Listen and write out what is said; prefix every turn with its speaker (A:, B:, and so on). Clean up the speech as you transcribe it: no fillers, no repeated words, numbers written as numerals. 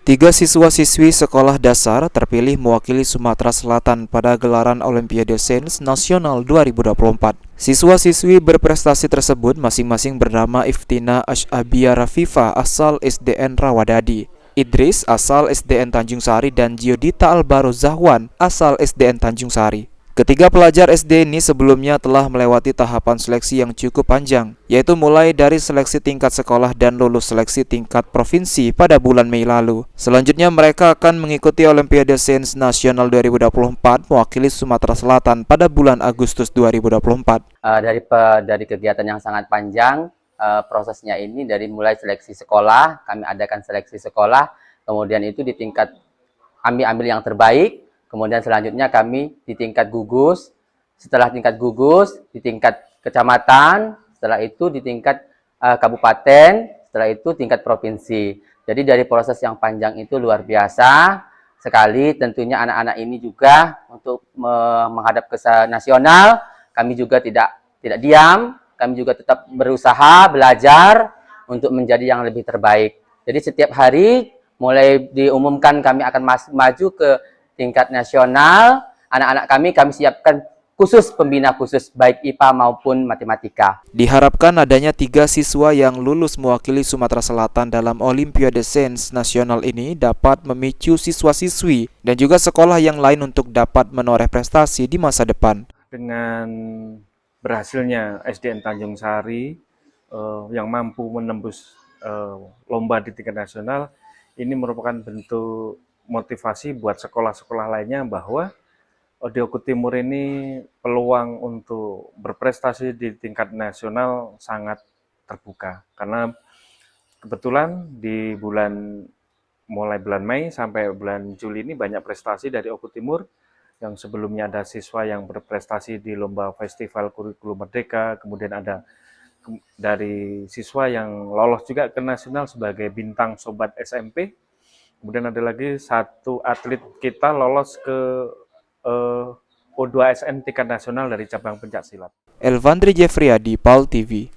A: Tiga siswa-siswi sekolah dasar terpilih mewakili Sumatera Selatan pada gelaran Olimpiade Sains Nasional 2024. Siswa-siswi berprestasi tersebut masing-masing bernama Iftina Ashabia Rafifa asal SDN Rawadadi, Idris asal SDN Tanjung Sari, dan Giodita Albaro Zahwan asal SDN Tanjung Sari. Ketiga pelajar SD ini sebelumnya telah melewati tahapan seleksi yang cukup panjang, yaitu mulai dari seleksi tingkat sekolah dan lulus seleksi tingkat provinsi pada bulan Mei lalu. Selanjutnya mereka akan mengikuti Olimpiade Sains Nasional 2024 mewakili Sumatera Selatan pada bulan Agustus 2024.
B: Dari kegiatan yang sangat panjang, prosesnya ini dari mulai seleksi sekolah, kami adakan seleksi sekolah, kemudian itu di tingkat ambil yang terbaik. Kemudian selanjutnya kami di tingkat gugus, setelah tingkat gugus, di tingkat kecamatan, setelah itu di tingkat kabupaten, setelah itu tingkat provinsi. Jadi dari proses yang panjang itu luar biasa sekali. Tentunya anak-anak ini juga untuk menghadap ke nasional, kami juga tidak diam, kami juga tetap berusaha, belajar untuk menjadi yang lebih terbaik. Jadi setiap hari mulai diumumkan kami akan maju ke tingkat nasional, anak-anak kami siapkan khusus pembina khusus baik IPA maupun matematika.
A: Diharapkan adanya 3 siswa yang lulus mewakili Sumatera Selatan dalam Olimpiade Sains Nasional ini dapat memicu siswa-siswi dan juga sekolah yang lain untuk dapat menoreh prestasi di masa depan.
C: Dengan berhasilnya SDN Tanjung Sari yang mampu menembus lomba di tingkat nasional, ini merupakan bentuk motivasi buat sekolah-sekolah lainnya bahwa di Oku Timur ini peluang untuk berprestasi di tingkat nasional sangat terbuka. Karena kebetulan di mulai bulan Mei sampai bulan Juli ini banyak prestasi dari Oku Timur, yang sebelumnya ada siswa yang berprestasi di lomba festival kurikulum merdeka, kemudian ada dari siswa yang lolos juga ke nasional sebagai bintang sobat SMP. Kemudian ada lagi satu atlet kita lolos ke O2SN tingkat nasional dari cabang pencaksilat.
A: Elvandri Jeffriyadi, PAL TV.